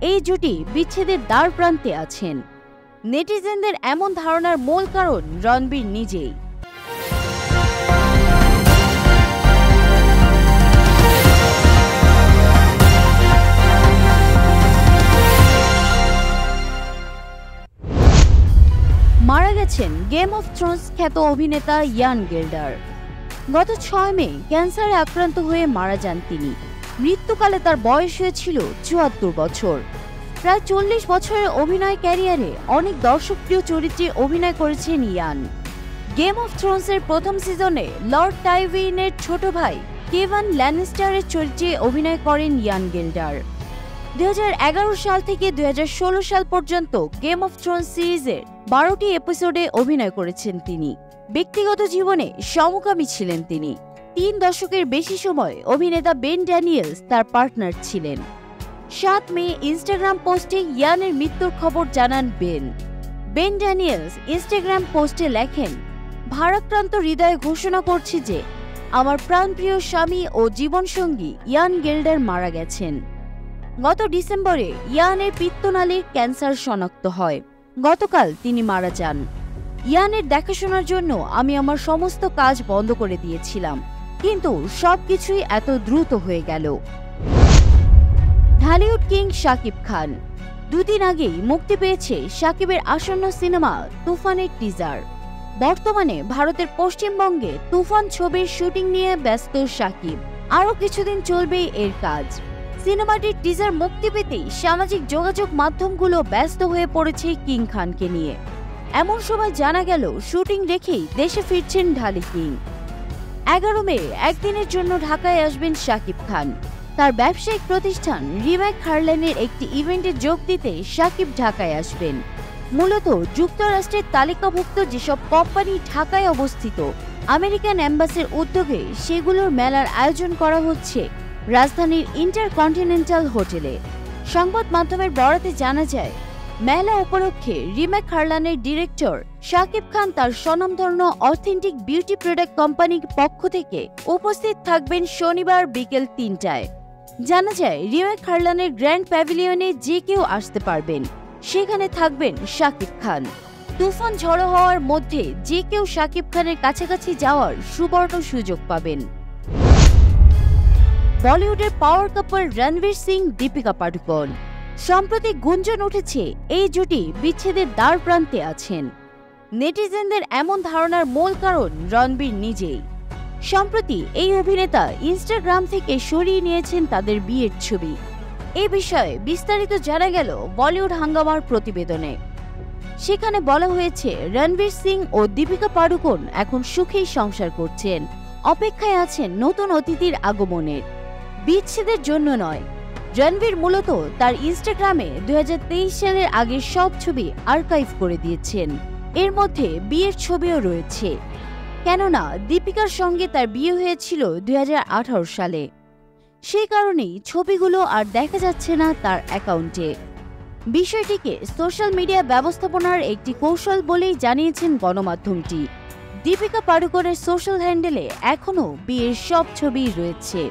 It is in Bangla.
এই জুটি বিচ্ছেদের দ্বার প্রান্তে আছেন। নেটিজেনদের এমন ধারণার মূল কারণ রণবীর নিজেই। মারা গেছেন গেম অফ থ্রোনস খ্যাত অভিনেতা ইয়ান গিল্ডার। গত 6 মে ক্যান্সারে আক্রান্ত হয়ে মারা যান তিনি। মৃত্যুকালে তার বয়স হয়েছিল 74 বছর। প্রায় 40 বছরের অভিনয় ক্যারিয়ারে অনেক দর্শকপ্রিয় চরিত্রে অভিনয় করেছেন ইয়ান। গেম অফ থ্রোনসের প্রথম সিজনে লর্ড টাইউইনের ছোট ভাই কেভান ল্যানিস্টারের চরিত্রে অভিনয় করেন ইয়ান গিল্ডার। 2011 সাল থেকে 2016 সাল পর্যন্ত গেম অফ থ্রোনস সিরিজের 12টি এপিসোডে অভিনয় করেছেন তিনি। ব্যক্তিগত জীবনে সমকামী ছিলেন তিনি। 3 দশকের বেশি সময় অভিনেতা বেন ড্যানিয়েলস তার পার্টনার ছিলেন। 7 মে ইনস্টাগ্রাম পোস্টে ইয়ানের মৃত্যুর খবর জানান বেন ড্যানিয়েলস ইনস্টাগ্রাম পোস্টে লেখেন, ভারাক্রান্ত হৃদয়ে ঘোষণা করছি যে আমার প্রাণপ্রিয় স্বামী ও জীবনসঙ্গী ইয়ান গিল্ডার মারা গেছেন। গত ডিসেম্বরে ইয়ানের পিত্তনালীর ক্যান্সার শনাক্ত হয়। গতকাল তিনি মারা যান। ইয়ানের দেখাশোনার জন্য আমি আমার সমস্ত কাজ বন্ধ করে দিয়েছিলাম, কিন্তু সবকিছুই এত দ্রুত হয়ে গেল। ঢালিউড কিং শাকিব খান। 2 দিন আগেই মুক্তি পেয়েছে শাকিবের আসন্ন সিনেমা তুফানের টিজার। বর্তমানে ভারতের পশ্চিমবঙ্গে তুফান ছবির শুটিং নিয়ে ব্যস্ত শাকিব। আরও কিছুদিন চলবে এর কাজ। সিনেমাটির টিজার মুক্তি পেতেই সামাজিক যোগাযোগ মাধ্যমগুলো ব্যস্ত হয়ে পড়েছে কিং খানকে নিয়ে। এমন সময় জানা গেল শুটিং রেখেই দেশে ফিরছেন ঢালি কিং। 11 মে একদিনের জন্য ঢাকায় আসবেন শাকিব খান। তার ব্যবসায়িক প্রতিষ্ঠান রিম্যাক হারল্যান্ডের একটি ইভেন্টে যোগ দিতে শাকিব ঢাকায় আসবেন। মূলত যুক্তরাষ্ট্রের তালিকাভুক্ত যেসব কোম্পানি ঢাকায় অবস্থিত আমেরিকান এম্বাসির উদ্যোগে সেগুলোর মেলার আয়োজন করা হচ্ছে রাজধানীর ইন্টারকন্টিনেন্টাল হোটেলে। সংবাদ মাধ্যমের বরাতে জানা যায়, মেলা উপলক্ষে রিম্যাক হারল্যান্ডের ডিরেক্টর শাকিব খান তার স্বনামধন্য অথেন্টিক বিউটি প্রোডাক্ট কোম্পানির পক্ষ থেকে উপস্থিত থাকবেন শনিবার বিকেল 3টায়। জানা যায়, রিম্যাক হারল্যান্ডের গ্র্যান্ড প্যাভিলিয়নে যে কেউ আসতে পারবেন। সেখানে থাকবেন শাকিব খান। তুফান ঝড়ো হওয়ার মধ্যে যে কেউ শাকিব খানের কাছাকাছি যাওয়ার সুবর্ণ সুযোগ পাবেন। বলিউডের পাওয়ার কাপল রণবীর সিং দীপিকা পাডুকোন। সম্প্রতি গুঞ্জন উঠেছে এই জুটি বিচ্ছেদের দ্বার প্রান্তে আছেন। নেটিজেনদের এমন ধারণার মূল কারণ রণবীর নিজেই। সম্প্রতি এই অভিনেতা ইনস্টাগ্রাম থেকে সরিয়ে নিয়েছেন তাদের বিয়ের ছবি। এ বিষয়ে বিস্তারিত জানা গেল বলিউড হাঙ্গামার প্রতিবেদনে। সেখানে বলা হয়েছে, রণবীর সিং ও দীপিকা পাডুকোন এখন সুখেই সংসার করছেন, অপেক্ষায় আছেন নতুন অতিথির আগমনের। বিচ্ছেদের জন্য নয়। রণবীর মূলত তার ইনস্টাগ্রামে 2023 সালের আগের সব ছবি আর্কাইভ করে দিয়েছেন। এর মধ্যে বিয়ের ছবিও রয়েছে, কেননা দীপিকার সঙ্গে তার বিয়ে হয়েছিল 2018 সালে। সেই কারণেই ছবিগুলো আর দেখা যাচ্ছে না তার অ্যাকাউন্টে। বিষয়টিকে সোশ্যাল মিডিয়া ব্যবস্থাপনার একটি কৌশল বলেই জানিয়েছেন গণমাধ্যমটি। দীপিকা পাডুকোনের সোশ্যাল হ্যান্ডেলে এখনও বিয়ের সব ছবি রয়েছে।